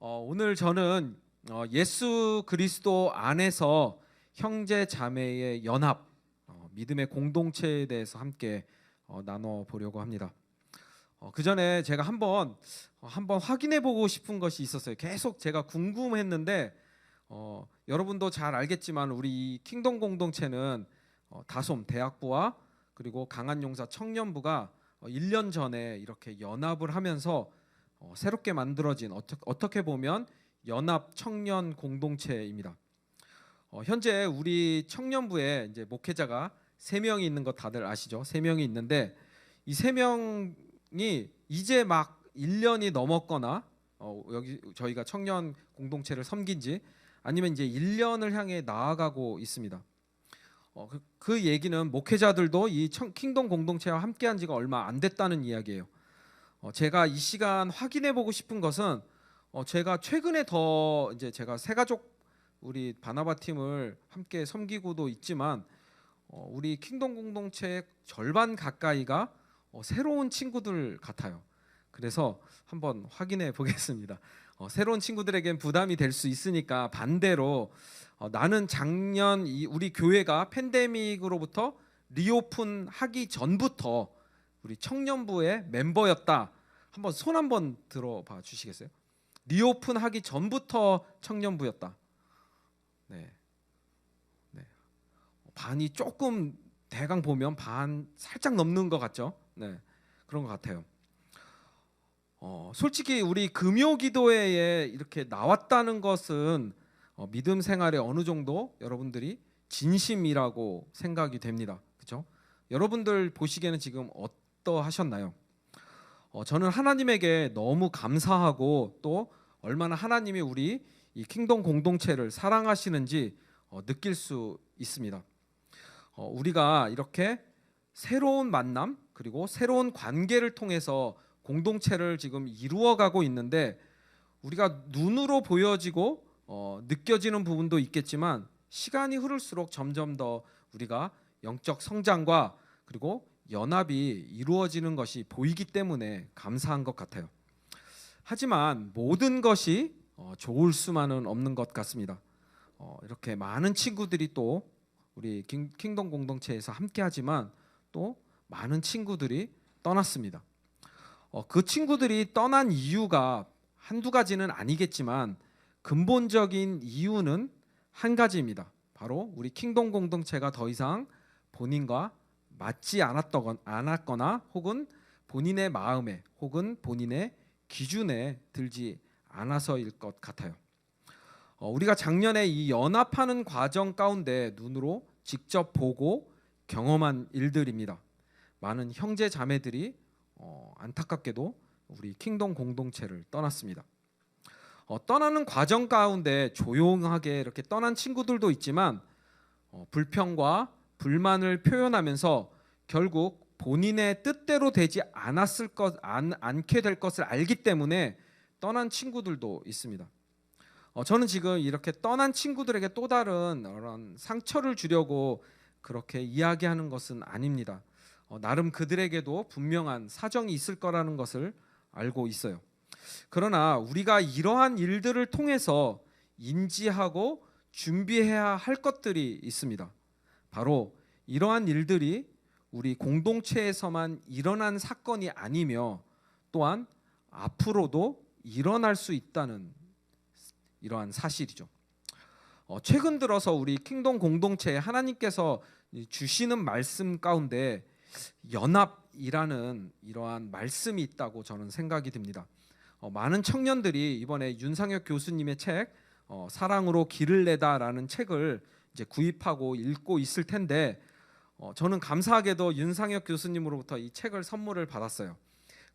오늘 저는 예수 그리스도 안에서 형제 자매의 연합, 믿음의 공동체에 대해서 함께 나눠 보려고 합니다. 그 전에 제가 한번 확인해 보고 싶은 것이 있었어요. 계속 제가 궁금했는데 여러분도 잘 알겠지만 우리 이 킹덤 공동체는 다솜 대학부와 그리고 강한용사 청년부가 1년 전에 이렇게 연합을 하면서 새롭게 만들어진 어떻게 보면 연합 청년 공동체입니다. 현재 우리 청년부에 이제 목회자가 3명이 있는 거 다들 아시죠? 3명이 있는데 이 3명이 이제 막 1년이 넘었거나 여기 저희가 청년 공동체를 섬긴 지 아니면 이제 1년을 향해 나아가고 있습니다. 그 얘기는 목회자들도 이 킹덤 공동체와 함께한 지가 얼마 안 됐다는 이야기예요. 제가 이 시간 확인해 보고 싶은 것은 제가 최근에 더 이제 제가 새가족 우리 바나바 팀을 함께 섬기고도 있지만 우리 킹덤 공동체의 절반 가까이가 새로운 친구들 같아요. 그래서 한번 확인해 보겠습니다. 새로운 친구들에겐 부담이 될 수 있으니까 반대로 나는 작년 우리 교회가 팬데믹으로부터 리오픈 하기 전부터 우리 청년부의 멤버였다. 한번 손 한번 들어봐 주시겠어요? 리오픈 하기 전부터 청년부였다. 네. 반이 조금 대강 보면 반 살짝 넘는 것 같죠? 네. 그런 것 같아요. 솔직히 우리 금요기도회에 이렇게 나왔다는 것은 믿음 생활에 어느 정도 여러분들이 진심이라고 생각이 됩니다. 그렇죠? 여러분들 보시기에는 지금 어떠하셨나요? 저는 하나님에게 너무 감사하고 또 얼마나 하나님이 우리 이 킹덤 공동체를 사랑하시는지 느낄 수 있습니다. 우리가 이렇게 새로운 만남 그리고 새로운 관계를 통해서 공동체를 지금 이루어가고 있는데 우리가 눈으로 보여지고 느껴지는 부분도 있겠지만 시간이 흐를수록 점점 더 우리가 영적 성장과 그리고 연합이 이루어지는 것이 보이기 때문에 감사한 것 같아요. 하지만 모든 것이 좋을 수만은 없는 것 같습니다. 이렇게 많은 친구들이 또 우리 킹덤 공동체에서 함께하지만 또 많은 친구들이 떠났습니다. 그 친구들이 떠난 이유가 한두 가지는 아니겠지만 근본적인 이유는 한 가지입니다. 바로 우리 킹덤 공동체가 더 이상 본인과 맞지 않았거나 혹은 본인의 마음에 혹은 본인의 기준에 들지 않아서일 것 같아요. 우리가 작년에 이 연합하는 과정 가운데 눈으로 직접 보고 경험한 일들입니다. 많은 형제 자매들이 안타깝게도 우리 킹덤 공동체를 떠났습니다. 떠나는 과정 가운데 조용하게 이렇게 떠난 친구들도 있지만 불평과 불만을 표현하면서 결국 본인의 뜻대로 되지 않게 될 것을 알기 때문에 떠난 친구들도 있습니다. 저는 지금 이렇게 떠난 친구들에게 또 다른 그런 상처를 주려고 그렇게 이야기하는 것은 아닙니다. 나름 그들에게도 분명한 사정이 있을 거라는 것을 알고 있어요. 그러나 우리가 이러한 일들을 통해서 인지하고 준비해야 할 것들이 있습니다. 바로 이러한 일들이 우리 공동체에서만 일어난 사건이 아니며 또한 앞으로도 일어날 수 있다는 이러한 사실이죠. 최근 들어서 우리 킹덤 공동체에 하나님께서 주시는 말씀 가운데 연합이라는 이러한 말씀이 있다고 저는 생각이 듭니다. 많은 청년들이 이번에 윤상혁 교수님의 책 사랑으로 길을 내다라는 책을 이제 구입하고 읽고 있을 텐데 저는 감사하게도 윤상혁 교수님으로부터 이 책을 선물을 받았어요.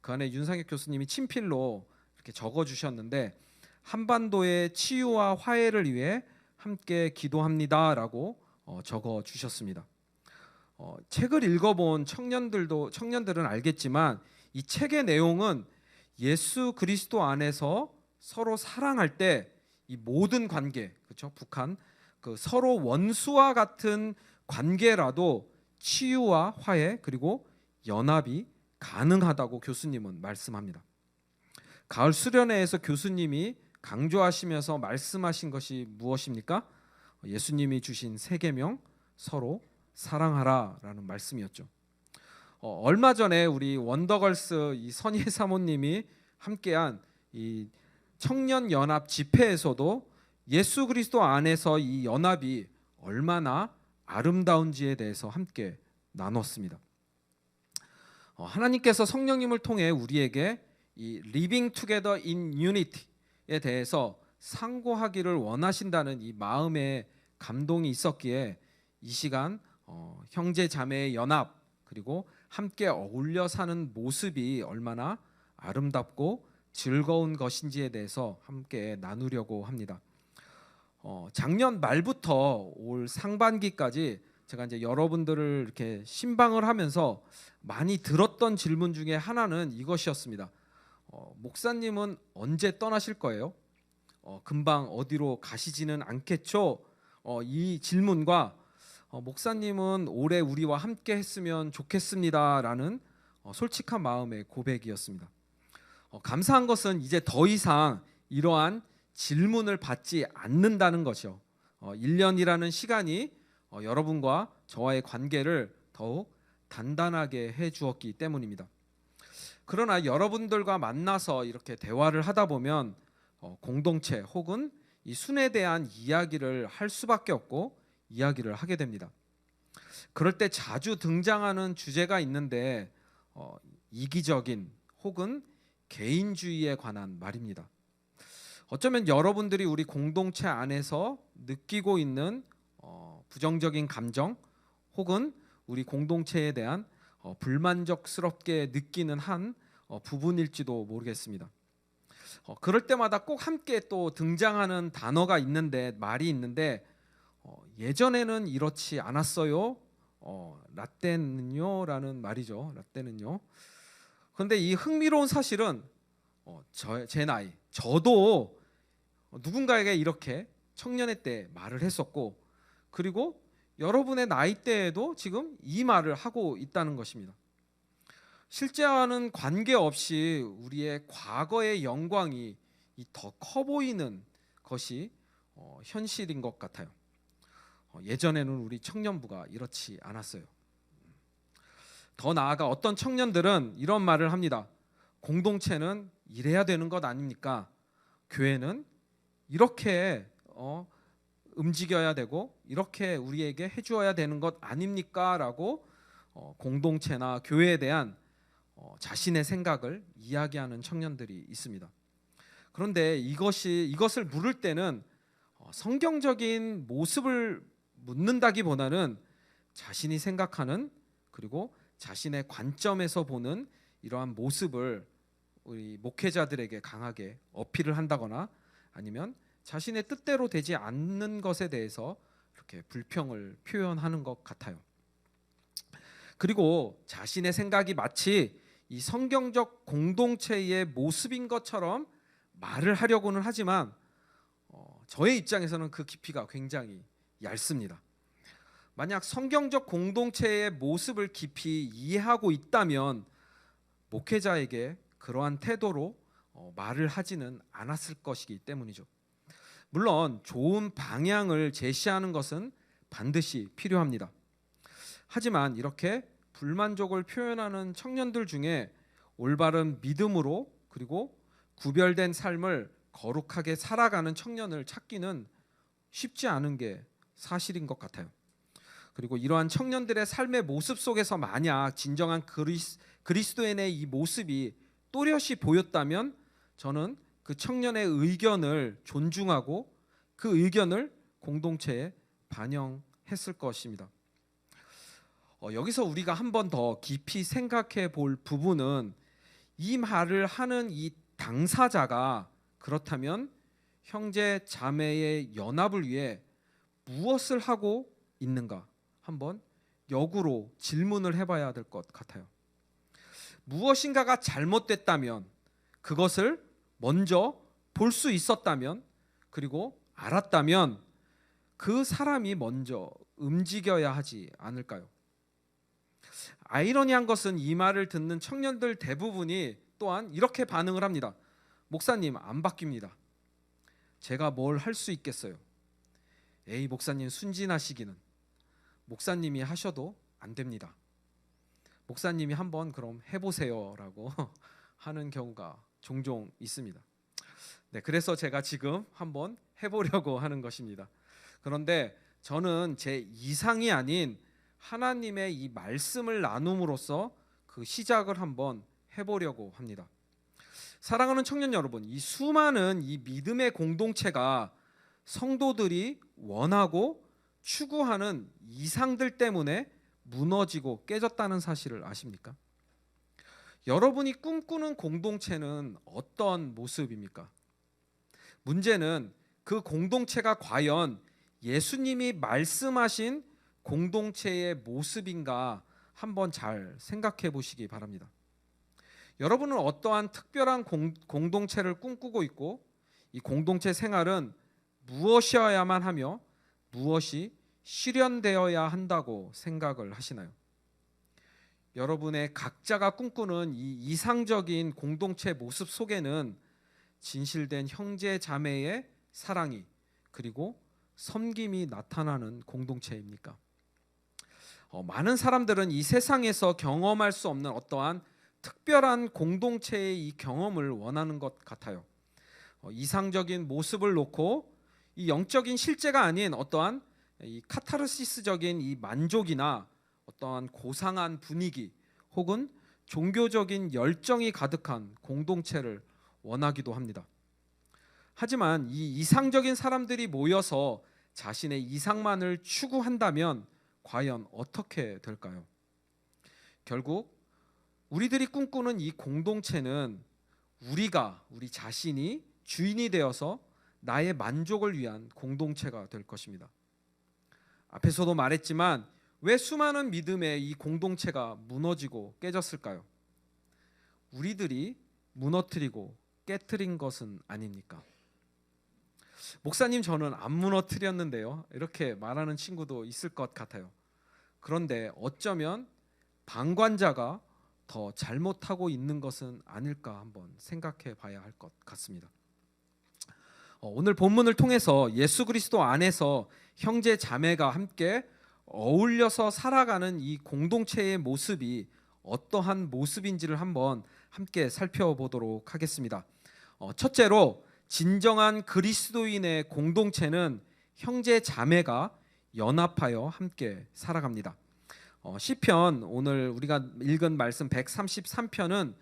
그 안에 윤상혁 교수님이 친필로 이렇게 적어주셨는데 한반도의 치유와 화해를 위해 함께 기도합니다라고 적어주셨습니다. 책을 읽어본 청년들은 알겠지만 이 책의 내용은 예수 그리스도 안에서 서로 사랑할 때 이 모든 관계, 그렇죠? 북한 그 서로 원수와 같은 관계라도 치유와 화해 그리고 연합이 가능하다고 교수님은 말씀합니다. 가을 수련회에서 교수님이 강조하시면서 말씀하신 것이 무엇입니까? 예수님이 주신 세 계명, 서로 사랑하라라는 말씀이었죠. 얼마 전에 우리 원더걸스 이 선희 사모님이 함께한 이 청년 연합 집회에서도 예수 그리스도 안에서 이 연합이 얼마나 아름다운지에 대해서 함께 나눴습니다. 하나님께서 성령님을 통해 우리에게 이 Living Together in Unity에 대해서 상고하기를 원하신다는 이 마음의 감동이 있었기에 이 시간 형제 자매의 연합 그리고 함께 어울려 사는 모습이 얼마나 아름답고 즐거운 것인지에 대해서 함께 나누려고 합니다. 작년 말부터 올 상반기까지 제가 이제 여러분들을 이렇게 신방을 하면서 많이 들었던 질문 중에 하나는 이것이었습니다. 목사님은 언제 떠나실 거예요? 금방 어디로 가시지는 않겠죠? 이 질문과 목사님은 올해 우리와 함께 했으면 좋겠습니다라는 솔직한 마음의 고백이었습니다. 감사한 것은 이제 더 이상 이러한 질문을 받지 않는다는 것이요. 1년이라는 시간이 여러분과 저와의 관계를 더욱 단단하게 해 주었기 때문입니다. 그러나 여러분들과 만나서 이렇게 대화를 하다 보면 공동체 혹은 이 순에 대한 이야기를 할 수밖에 없고 이야기를 하게 됩니다. 그럴 때 자주 등장하는 주제가 있는데 이기적인 혹은 개인주의에 관한 말입니다. 어쩌면 여러분들이 우리 공동체 안에서 느끼고 있는 부정적인 감정 혹은 우리 공동체에 대한 불만족스럽게 느끼는 한 부분일지도 모르겠습니다. 그럴 때마다 꼭 함께 또 등장하는 단어가 있는데 말이 있는데 예전에는 이렇지 않았어요. 라떼는요라는 말이죠. 라떼는요. 그런데 이 흥미로운 사실은 제 나이, 저도 누군가에게 이렇게 청년의 때 말을 했었고 그리고 여러분의 나이대에도 지금 이 말을 하고 있다는 것입니다. 실제와는 관계없이 우리의 과거의 영광이 더 커 보이는 것이 현실인 것 같아요. 예전에는 우리 청년부가 이렇지 않았어요. 더 나아가 어떤 청년들은 이런 말을 합니다. 공동체는 이래야 되는 것 아닙니까? 교회는 이렇게 움직여야 되고 이렇게 우리에게 해주어야 되는 것 아닙니까? 라고 공동체나 교회에 대한 자신의 생각을 이야기하는 청년들이 있습니다. 그런데 이것을 물을 때는 성경적인 모습을 묻는다기보다는 자신이 생각하는 그리고 자신의 관점에서 보는 이러한 모습을 우리 목회자들에게 강하게 어필을 한다거나 아니면 자신의 뜻대로 되지 않는 것에 대해서 이렇게 불평을 표현하는 것 같아요. 그리고 자신의 생각이 마치 이 성경적 공동체의 모습인 것처럼 말을 하려고는 하지만 저의 입장에서는 그 깊이가 굉장히 얇습니다. 만약 성경적 공동체의 모습을 깊이 이해하고 있다면 목회자에게 그러한 태도로 말을 하지는 않았을 것이기 때문이죠. 물론 좋은 방향을 제시하는 것은 반드시 필요합니다. 하지만 이렇게 불만족을 표현하는 청년들 중에 올바른 믿음으로 그리고 구별된 삶을 거룩하게 살아가는 청년을 찾기는 쉽지 않은 게 사실인 것 같아요. 그리고 이러한 청년들의 삶의 모습 속에서 만약 진정한 그리스도인의 이 모습이 또렷이 보였다면 저는 그 청년의 의견을 존중하고 그 의견을 공동체에 반영했을 것입니다. 여기서 우리가 한 번 더 깊이 생각해 볼 부분은 이 말을 하는 이 당사자가 그렇다면 형제 자매의 연합을 위해 무엇을 하고 있는가 한번 역으로 질문을 해봐야 될 것 같아요. 무엇인가가 잘못됐다면 그것을 먼저 볼 수 있었다면 그리고 알았다면 그 사람이 먼저 움직여야 하지 않을까요? 아이러니한 것은 이 말을 듣는 청년들 대부분이 또한 이렇게 반응을 합니다. 목사님 안 바뀝니다. 제가 뭘 할 수 있겠어요? 에이, 목사님 순진하시기는. 목사님이 하셔도 안 됩니다. 목사님이 한번 그럼 해보세요라고 하는 경우가 종종 있습니다. 네, 그래서 제가 지금 한번 해보려고 하는 것입니다. 그런데 저는 제 이상이 아닌 하나님의 이 말씀을 나눔으로써 그 시작을 한번 해보려고 합니다. 사랑하는 청년 여러분, 이 수많은 이 믿음의 공동체가 성도들이 원하고 추구하는 이상들 때문에 무너지고 깨졌다는 사실을 아십니까? 여러분이 꿈꾸는 공동체는 어떤 모습입니까? 문제는 그 공동체가 과연 예수님이 말씀하신 공동체의 모습인가 한번 잘 생각해 보시기 바랍니다. 여러분은 어떠한 특별한 공동체를 꿈꾸고 있고 이 공동체 생활은 무엇이어야만 하며 무엇이 실현되어야 한다고 생각을 하시나요? 여러분의 각자가 꿈꾸는 이 이상적인 공동체 모습 속에는 진실된 형제 자매의 사랑이 그리고 섬김이 나타나는 공동체입니까? 많은 사람들은 이 세상에서 경험할 수 없는 어떠한 특별한 공동체의 이 경험을 원하는 것 같아요. 이상적인 모습을 놓고 이 영적인 실제가 아닌 어떠한 이 카타르시스적인 이 만족이나 어떠한 고상한 분위기 혹은 종교적인 열정이 가득한 공동체를 원하기도 합니다. 하지만 이 이상적인 사람들이 모여서 자신의 이상만을 추구한다면 과연 어떻게 될까요? 결국 우리들이 꿈꾸는 이 공동체는 우리 자신이 주인이 되어서 나의 만족을 위한 공동체가 될 것입니다. 앞에서도 말했지만 왜 수많은 믿음의 이 공동체가 무너지고 깨졌을까요? 우리들이 무너뜨리고 깨트린 것은 아닙니까? 목사님, 저는 안 무너뜨렸는데요. 이렇게 말하는 친구도 있을 것 같아요. 그런데 어쩌면 방관자가 더 잘못하고 있는 것은 아닐까 한번 생각해 봐야 할 것 같습니다. 오늘 본문을 통해서 예수 그리스도 안에서 형제 자매가 함께 어울려서 살아가는 이 공동체의 모습이 어떠한 모습인지를 한번 함께 살펴보도록 하겠습니다. 첫째로 진정한 그리스도인의 공동체는 형제 자매가 연합하여 함께 살아갑니다. 시편, 오늘 우리가 읽은 말씀 133편은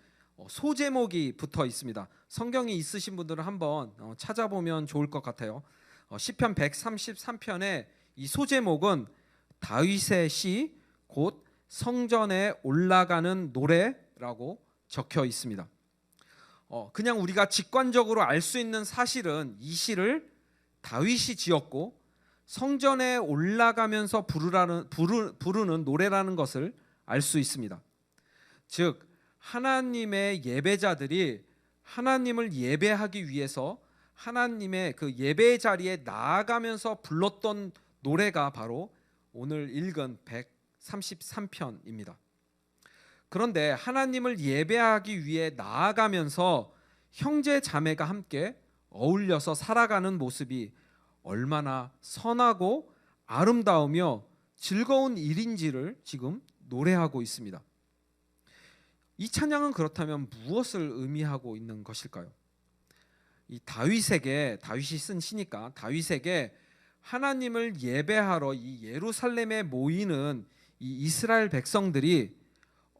소제목이 붙어 있습니다. 성경이 있으신 분들은 한번 찾아보면 좋을 것 같아요. 시편 133편의 이 소제목은 다윗의 시, 곧 성전에 올라가는 노래라고 적혀 있습니다. 그냥 우리가 직관적으로 알 수 있는 사실은 이 시를 다윗이 지었고 성전에 올라가면서 부르는 노래라는 것을 알 수 있습니다. 즉 하나님의 예배자들이 하나님을 예배하기 위해서 하나님의 그 예배 자리에 나아가면서 불렀던 노래가 바로 오늘 읽은 133편입니다. 그런데 하나님을 예배하기 위해 나아가면서 형제 자매가 함께 어울려서 살아가는 모습이 얼마나 선하고 아름다우며 즐거운 일인지를 지금 노래하고 있습니다. 이 찬양은 그렇다면 무엇을 의미하고 있는 것일까요? 이 다윗이 쓴 시니까 다윗에게 하나님을 예배하러 이 예루살렘에 모이는 이 이스라엘 백성들이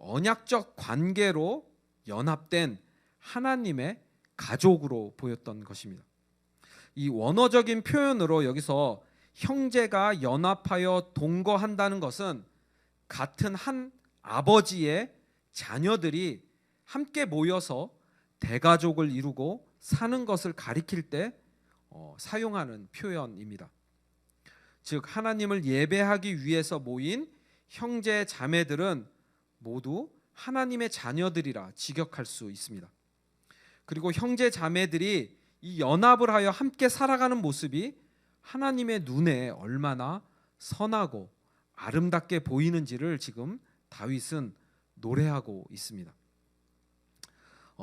언약적 관계로 연합된 하나님의 가족으로 보였던 것입니다. 이 원어적인 표현으로 여기서 형제가 연합하여 동거한다는 것은 같은 한 아버지의 자녀들이 함께 모여서 대가족을 이루고 사는 것을 가리킬 때 사용하는 표현입니다. 즉 하나님을 예배하기 위해서 모인 형제 자매들은 모두 하나님의 자녀들이라 직역할 수 있습니다. 그리고 형제 자매들이 이 연합을 하여 함께 살아가는 모습이 하나님의 눈에 얼마나 선하고 아름답게 보이는지를 지금 다윗은 노래하고 있습니다.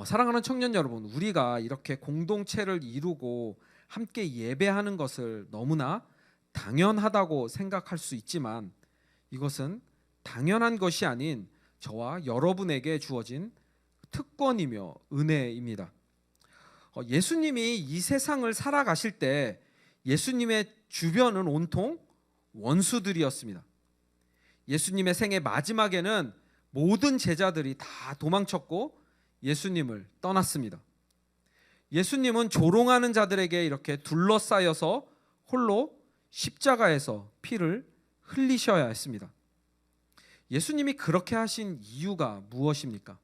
사랑하는 청년 여러분, 우리가 이렇게 공동체를 이루고 함께 예배하는 것을 너무나 당연하다고 생각할 수 있지만 이것은 당연한 것이 아닌 저와 여러분에게 주어진 특권이며 은혜입니다. 예수님이 이 세상을 살아가실 때 예수님의 주변은 온통 원수들이었습니다. 예수님의 생애 마지막에는 모든 제자들이 다 도망쳤고 예수님을 떠났습니다. 예수님은 조롱하는 자들에게 이렇게 둘러싸여서 홀로 십자가에서 피를 흘리셔야 했습니다. 예수님이 그렇게 하신 이유가 무엇입니까?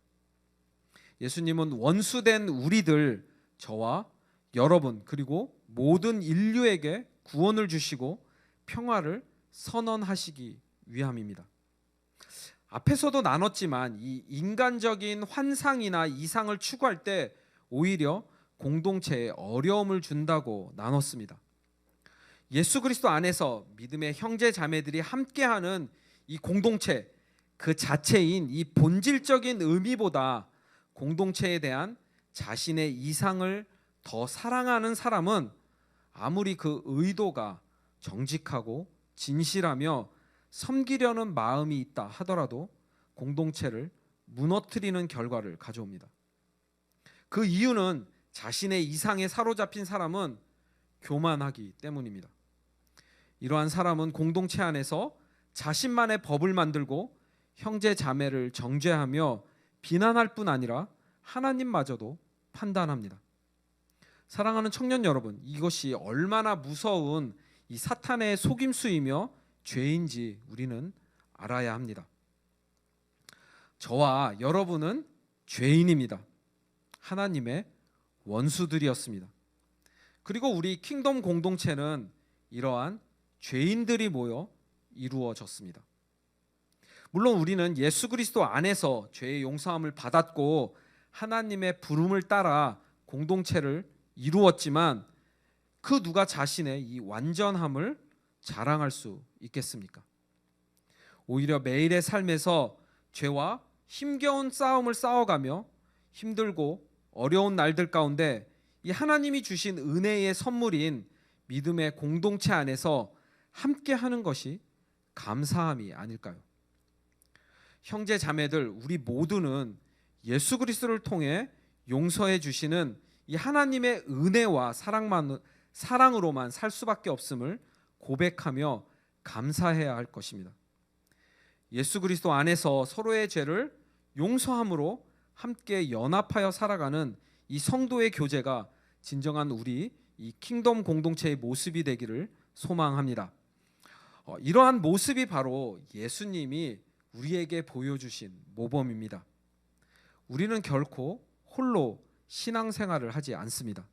예수님은 원수된 우리들, 저와 여러분 그리고 모든 인류에게 구원을 주시고 평화를 선언하시기 위함입니다. 앞에서도 나눴지만 이 인간적인 환상이나 이상을 추구할 때 오히려 공동체에 어려움을 준다고 나눴습니다. 예수 그리스도 안에서 믿음의 형제 자매들이 함께하는 이 공동체 그 자체인 이 본질적인 의미보다 공동체에 대한 자신의 이상을 더 사랑하는 사람은 아무리 그 의도가 정직하고 진실하며 섬기려는 마음이 있다 하더라도 공동체를 무너뜨리는 결과를 가져옵니다. 그 이유는 자신의 이상에 사로잡힌 사람은 교만하기 때문입니다. 이러한 사람은 공동체 안에서 자신만의 법을 만들고 형제 자매를 정죄하며 비난할 뿐 아니라 하나님마저도 판단합니다. 사랑하는 청년 여러분, 이것이 얼마나 무서운 이 사탄의 속임수이며 죄인지 우리는 알아야 합니다. 저와 여러분은 죄인입니다. 하나님의 원수들이었습니다. 그리고 우리 킹덤 공동체는 이러한 죄인들이 모여 이루어졌습니다. 물론 우리는 예수 그리스도 안에서 죄의 용서함을 받았고 하나님의 부름을 따라 공동체를 이루었지만 그 누가 자신의 이 완전함을 자랑할 수 있겠습니까? 오히려 매일의 삶에서 죄와 힘겨운 싸움을 싸워가며 힘들고 어려운 날들 가운데 이 하나님이 주신 은혜의 선물인 믿음의 공동체 안에서 함께 하는 것이 감사함이 아닐까요? 형제 자매들, 우리 모두는 예수 그리스도를 통해 용서해 주시는 이 하나님의 은혜와 사랑으로만 살 수밖에 없음을 고백하며 감사해야 할 것입니다. 예수 그리스도 안에서 서로의 죄를 용서함으로 함께 연합하여 살아가는 이 성도의 교제가 진정한 우리 이 킹덤 공동체의 모습이 되기를 소망합니다. 이러한 모습이 바로 예수님이 우리에게 보여주신 모범입니다. 우리는 결코 홀로 신앙생활을 하지 않습니다.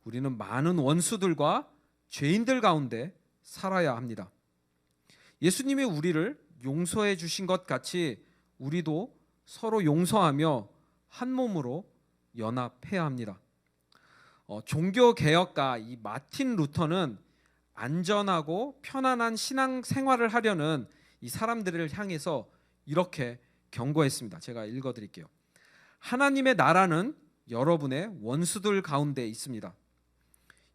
우리는 많은 원수들과 죄인들 가운데 살아야 합니다. 예수님이 우리를 용서해 주신 것 같이 우리도 서로 용서하며 한 몸으로 연합해야 합니다. 종교 개혁가 이 마틴 루터는 안전하고 편안한 신앙 생활을 하려는 이 사람들을 향해서 이렇게 경고했습니다. 제가 읽어드릴게요. 하나님의 나라는 여러분의 원수들 가운데 있습니다.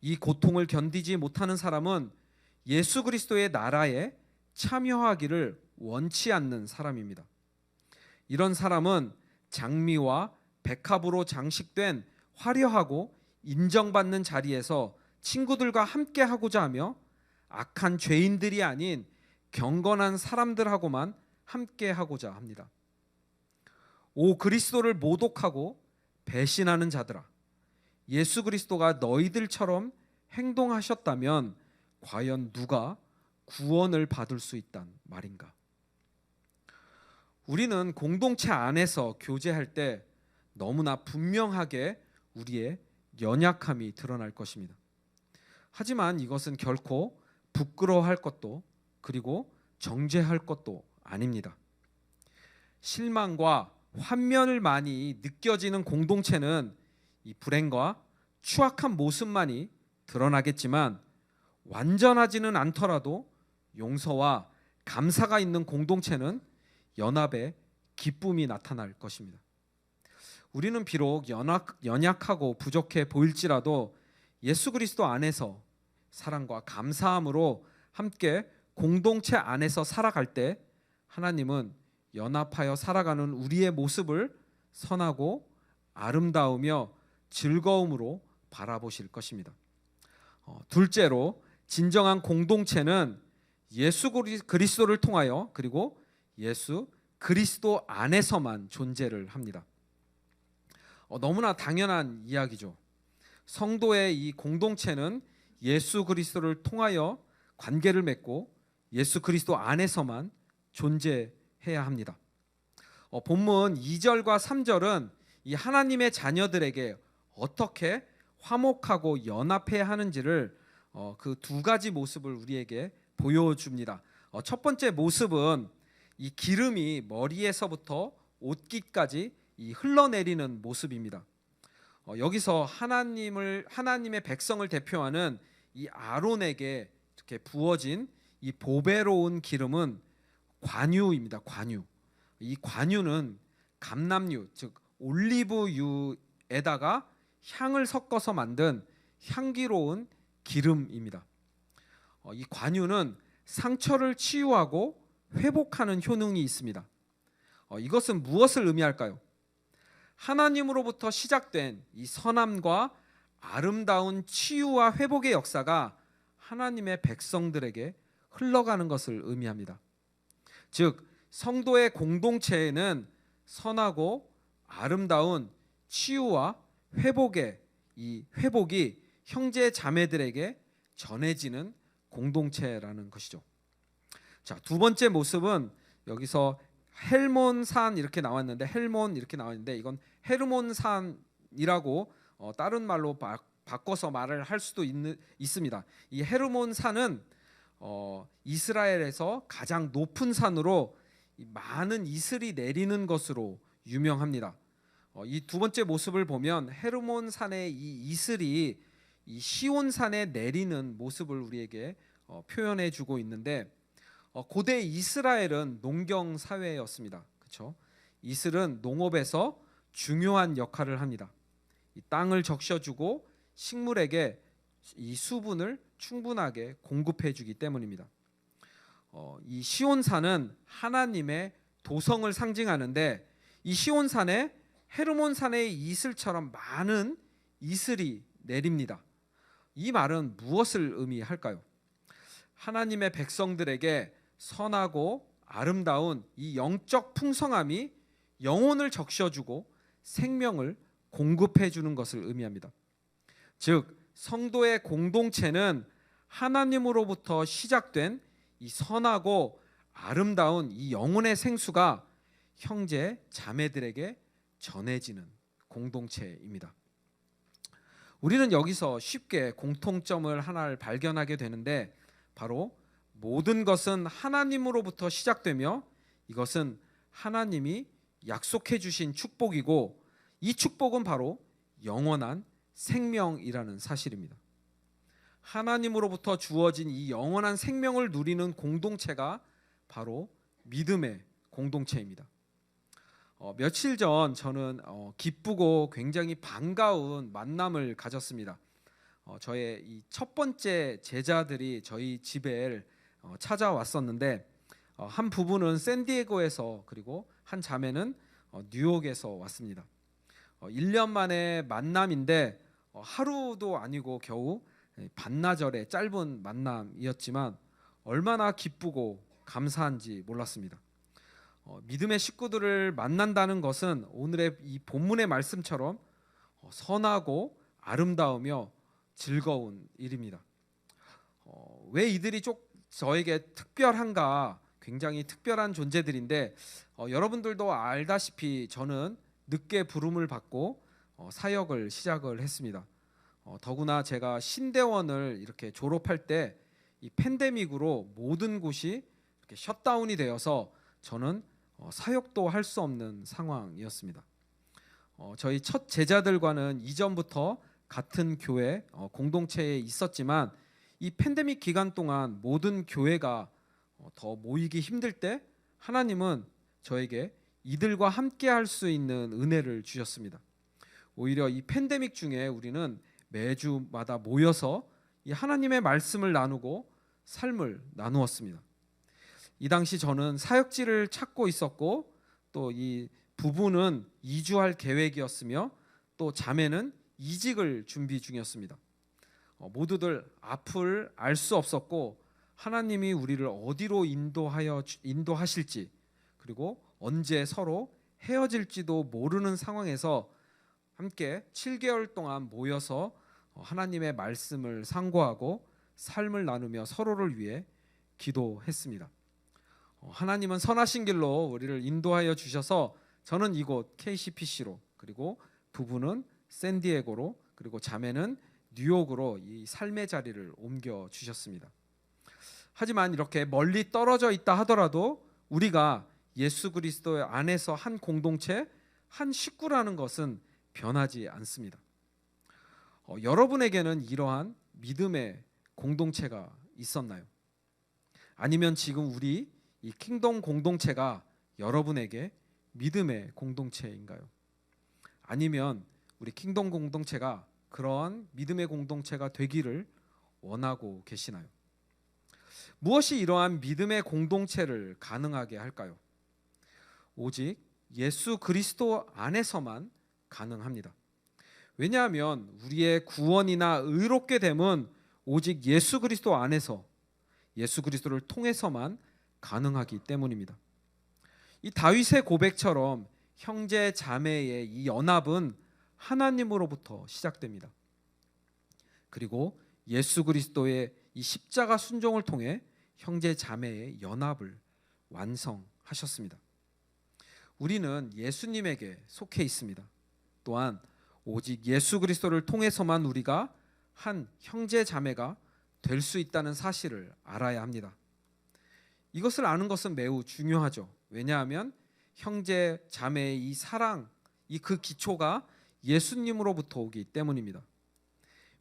이 고통을 견디지 못하는 사람은 예수 그리스도의 나라에 참여하기를 원치 않는 사람입니다. 이런 사람은 장미와 백합으로 장식된 화려하고 인정받는 자리에서 친구들과 함께 하고자 하며 악한 죄인들이 아닌 경건한 사람들하고만 함께 하고자 합니다. 오 그리스도를 모독하고 배신하는 자들아, 예수 그리스도가 너희들처럼 행동하셨다면 과연 누가 구원을 받을 수 있단 말인가? 우리는 공동체 안에서 교제할 때 너무나 분명하게 우리의 연약함이 드러날 것입니다. 하지만 이것은 결코 부끄러워할 것도 그리고 정죄할 것도 아닙니다. 실망과 환멸을 많이 느껴지는 공동체는 이 불행과 추악한 모습만이 드러나겠지만 완전하지는 않더라도 용서와 감사가 있는 공동체는 연합의 기쁨이 나타날 것입니다. 우리는 비록 연약하고 부족해 보일지라도 예수 그리스도 안에서 사랑과 감사함으로 함께 공동체 안에서 살아갈 때 하나님은 연합하여 살아가는 우리의 모습을 선하고 아름다우며 즐거움으로 바라보실 것입니다. 둘째로 진정한 공동체는 예수 그리스도를 통하여 그리고 예수 그리스도 안에서만 존재를 합니다. 너무나 당연한 이야기죠. 성도의 이 공동체는 예수 그리스도를 통하여 관계를 맺고 예수 그리스도 안에서만 존재해야 합니다. 본문 2절과 3절은 이 하나님의 자녀들에게 어떻게 화목하고 연합해야 하는지를 그 두 가지 모습을 우리에게 보여줍니다. 첫 번째 모습은 이 기름이 머리에서부터 옷깃까지 이 흘러내리는 모습입니다. 여기서 하나님의 백성을 대표하는 이 아론에게 이렇게 부어진 이 보배로운 기름은 관유입니다. 관유. 이 관유는 감람유, 즉 올리브유에다가 향을 섞어서 만든 향기로운 기름입니다. 이 관유는 상처를 치유하고 회복하는 효능이 있습니다. 이것은 무엇을 의미할까요? 하나님으로부터 시작된 이 선함과 아름다운 치유와 회복의 역사가 하나님의 백성들에게 흘러가는 것을 의미합니다. 즉 성도의 공동체에는 선하고 아름다운 치유와 회복의 이 회복이 형제 자매들에게 전해지는 공동체라는 것이죠. 자, 두 번째 모습은 여기서 헬몬산 이렇게 나왔는데 이건 헤르몬산이라고 다른 말로 바꿔서 말을 할 수도 있습니다. 이 헤르몬산은 이스라엘에서 가장 높은 산으로 많은 이슬이 내리는 것으로 유명합니다. 이 두 번째 모습을 보면 헤르몬산의 이 이슬이 이 시온산에 내리는 모습을 우리에게 표현해 주고 있는데 고대 이스라엘은 농경 사회였습니다. 그렇죠? 이슬은 농업에서 중요한 역할을 합니다. 이 땅을 적셔주고 식물에게 이 수분을 충분하게 공급해 주기 때문입니다. 이 시온산은 하나님의 도성을 상징하는데 이 시온산에 헤르몬산의 이슬처럼 많은 이슬이 내립니다. 이 말은 무엇을 의미할까요? 하나님의 백성들에게 선하고 아름다운 이 영적 풍성함이 영혼을 적셔주고 생명을 공급해 주는 것을 의미합니다. 즉 성도의 공동체는 하나님으로부터 시작된 이 선하고 아름다운 이 영혼의 생수가 형제 자매들에게 전해지는 공동체입니다. 우리는 여기서 쉽게 공통점을 하나를 발견하게 되는데 바로 모든 것은 하나님으로부터 시작되며 이것은 하나님이 약속해 주신 축복이고 이 축복은 바로 영원한 생명이라는 사실입니다. 하나님으로부터 주어진 이 영원한 생명을 누리는 공동체가 바로 믿음의 공동체입니다. 며칠 전 저는 기쁘고 굉장히 반가운 만남을 가졌습니다. 저의 이 첫 번째 제자들이 저희 집에 찾아왔었는데 한 부부는 샌디에고에서 그리고 한 자매는 뉴욕에서 왔습니다. 1년 만에 만남인데 하루도 아니고 겨우 반나절의 짧은 만남이었지만 얼마나 기쁘고 감사한지 몰랐습니다. 믿음의 식구들을 만난다는 것은 오늘의 이 본문의 말씀처럼 선하고 아름다우며 즐거운 일입니다. 왜 이들이 저에게 특별한가? 굉장히 특별한 존재들인데 여러분들도 알다시피 저는 늦게 부름을 받고 사역을 시작을 했습니다. 더구나 제가 신대원을 이렇게 졸업할 때 이 팬데믹으로 모든 곳이 이렇게 셧다운이 되어서 저는 사역도 할 수 없는 상황이었습니다. 저희 첫 제자들과는 이전부터 같은 교회 공동체에 있었지만 이 팬데믹 기간 동안 모든 교회가 더 모이기 힘들 때 하나님은 저에게 이들과 함께 할 수 있는 은혜를 주셨습니다. 오히려 이 팬데믹 중에 우리는 매주마다 모여서 이 하나님의 말씀을 나누고 삶을 나누었습니다. 이 당시 저는 사역지를 찾고 있었고 또 이 부부는 이주할 계획이었으며 또 자매는 이직을 준비 중이었습니다. 모두들 앞을 알 수 없었고 하나님이 우리를 어디로 인도하실지 그리고 언제 서로 헤어질지도 모르는 상황에서 함께 7개월 동안 모여서 하나님의 말씀을 상고하고 삶을 나누며 서로를 위해 기도했습니다. 하나님은 선하신 길로 우리를 인도하여 주셔서 저는 이곳 KCPC로 그리고 부부는 샌디에고로 그리고 자매는 뉴욕으로 이 삶의 자리를 옮겨 주셨습니다. 하지만 이렇게 멀리 떨어져 있다 하더라도 우리가 예수 그리스도 안에서 한 공동체, 한 식구라는 것은 변하지 않습니다. 여러분에게는 이러한 믿음의 공동체가 있었나요? 아니면 지금 우리 이 킹덤 공동체가 여러분에게 믿음의 공동체인가요? 아니면 우리 킹덤 공동체가 그러한 믿음의 공동체가 되기를 원하고 계시나요? 무엇이 이러한 믿음의 공동체를 가능하게 할까요? 오직 예수 그리스도 안에서만 가능합니다. 왜냐하면 우리의 구원이나 의롭게 됨은 오직 예수 그리스도 안에서 예수 그리스도를 통해서만 가능하기 때문입니다. 이 다윗의 고백처럼 형제 자매의 이 연합은 하나님으로부터 시작됩니다. 그리고 예수 그리스도의 이 십자가 순종을 통해 형제 자매의 연합을 완성하셨습니다. 우리는 예수님에게 속해 있습니다. 또한 오직 예수 그리스도를 통해서만 우리가 한 형제 자매가 될 수 있다는 사실을 알아야 합니다. 이것을 아는 것은 매우 중요하죠. 왜냐하면 형제 자매의 이 사랑, 이 그 기초가 예수님으로부터 오기 때문입니다.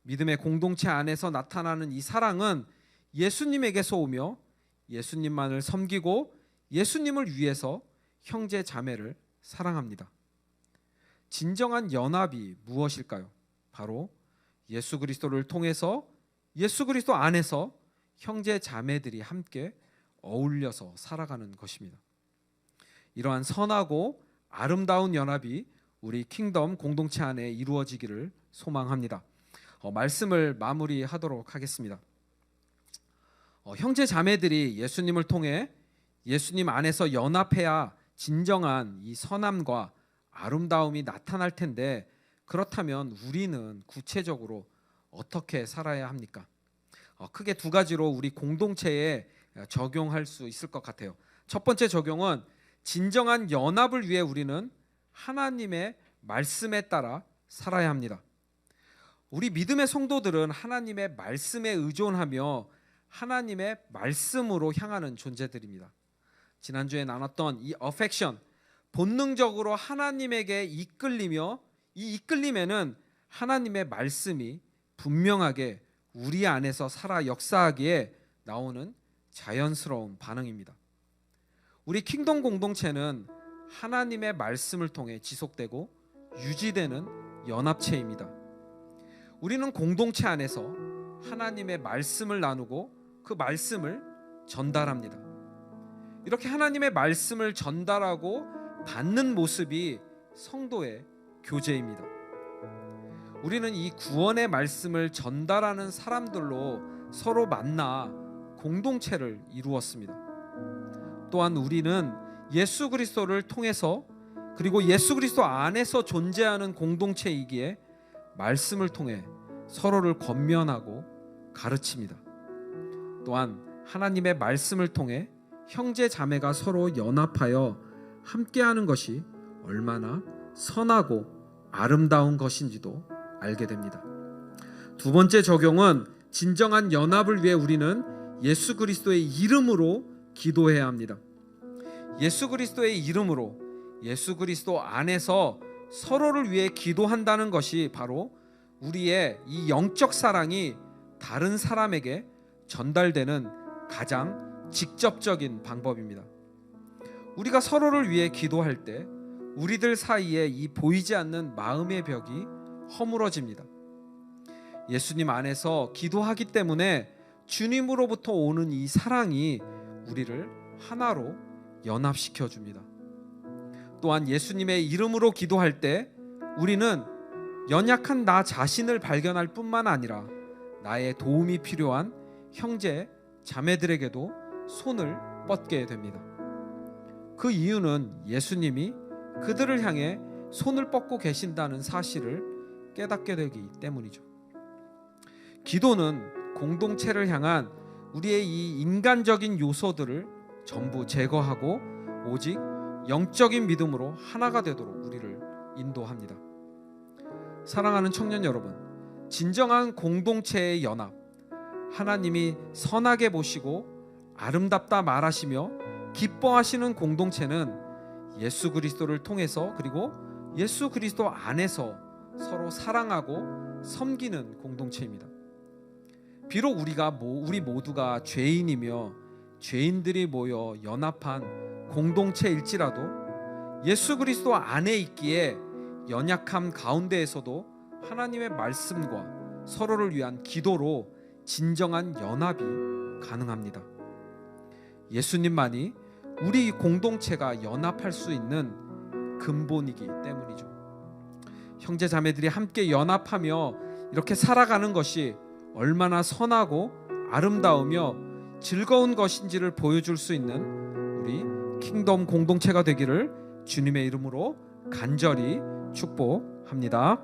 믿음의 공동체 안에서 나타나는 이 사랑은 예수님에게서 오며 예수님만을 섬기고 예수님을 위해서 형제 자매를 사랑합니다. 진정한 연합이 무엇일까요? 바로 예수 그리스도를 통해서 예수 그리스도 안에서 형제 자매들이 함께 어울려서 살아가는 것입니다. 이러한 선하고 아름다운 연합이 우리 킹덤 공동체 안에 이루어지기를 소망합니다. 말씀을 마무리하도록 하겠습니다. 형제 자매들이 예수님을 통해 예수님 안에서 연합해야 진정한 이 선함과 아름다움이 나타날 텐데 그렇다면 우리는 구체적으로 어떻게 살아야 합니까? 크게 두 가지로 우리 공동체에 적용할 수 있을 것 같아요. 첫 번째 적용은 진정한 연합을 위해 우리는 하나님의 말씀에 따라 살아야 합니다. 우리 믿음의 성도들은 하나님의 말씀에 의존하며 하나님의 말씀으로 향하는 존재들입니다. 지난주에 나눴던 이 affection, 본능적으로 하나님에게 이끌리며 이 이끌림에는 하나님의 말씀이 분명하게 우리 안에서 살아 역사하기에 나오는 자연스러운 반응입니다. 우리 킹덤 공동체는 하나님의 말씀을 통해 지속되고 유지되는 연합체입니다. 우리는 공동체 안에서 하나님의 말씀을 나누고 그 말씀을 전달합니다. 이렇게 하나님의 말씀을 전달하고 받는 모습이 성도의 교제입니다. 우리는 이 구원의 말씀을 전달하는 사람들로 서로 만나 공동체를 이루었습니다. 또한 우리는 예수 그리스도를 통해서 그리고 예수 그리스도 안에서 존재하는 공동체이기에 말씀을 통해 서로를 권면하고 가르칩니다. 또한 하나님의 말씀을 통해 형제 자매가 서로 연합하여 함께하는 것이 얼마나 선하고 아름다운 것인지도 알게 됩니다. 두 번째 적용은 진정한 연합을 위해 우리는 예수 그리스도의 이름으로 기도해야 합니다. 예수 그리스도의 이름으로 예수 그리스도 안에서 서로를 위해 기도한다는 것이 바로 우리의 이 영적 사랑이 다른 사람에게 전달되는 가장 직접적인 방법입니다. 우리가 서로를 위해 기도할 때 우리들 사이에 이 보이지 않는 마음의 벽이 허물어집니다. 예수님 안에서 기도하기 때문에 주님으로부터 오는 이 사랑이 우리를 하나로 연합시켜 줍니다. 또한 예수님의 이름으로 기도할 때 우리는 연약한 나 자신을 발견할 뿐만 아니라 나의 도움이 필요한 형제, 자매들에게도 손을 뻗게 됩니다. 그 이유는 예수님이 그들을 향해 손을 뻗고 계신다는 사실을 깨닫게 되기 때문이죠. 기도는 공동체를 향한 우리의 이 인간적인 요소들을 전부 제거하고 오직 영적인 믿음으로 하나가 되도록 우리를 인도합니다. 사랑하는 청년 여러분, 진정한 공동체의 연합, 하나님이 선하게 보시고 아름답다 말하시며 기뻐하시는 공동체는 예수 그리스도를 통해서 그리고 예수 그리스도 안에서 서로 사랑하고 섬기는 공동체입니다. 비록 우리 모두가 죄인이며 죄인들이 모여 연합한 공동체일지라도 예수 그리스도 안에 있기에 연약함 가운데에서도 하나님의 말씀과 서로를 위한 기도로 진정한 연합이 가능합니다. 예수님만이 우리 공동체가 연합할 수 있는 근본이기 때문이죠. 형제 자매들이 함께 연합하며 이렇게 살아가는 것이 얼마나 선하고 아름다우며 즐거운 것인지를 보여줄 수 있는 우리 킹덤 공동체가 되기를 주님의 이름으로 간절히 축복합니다.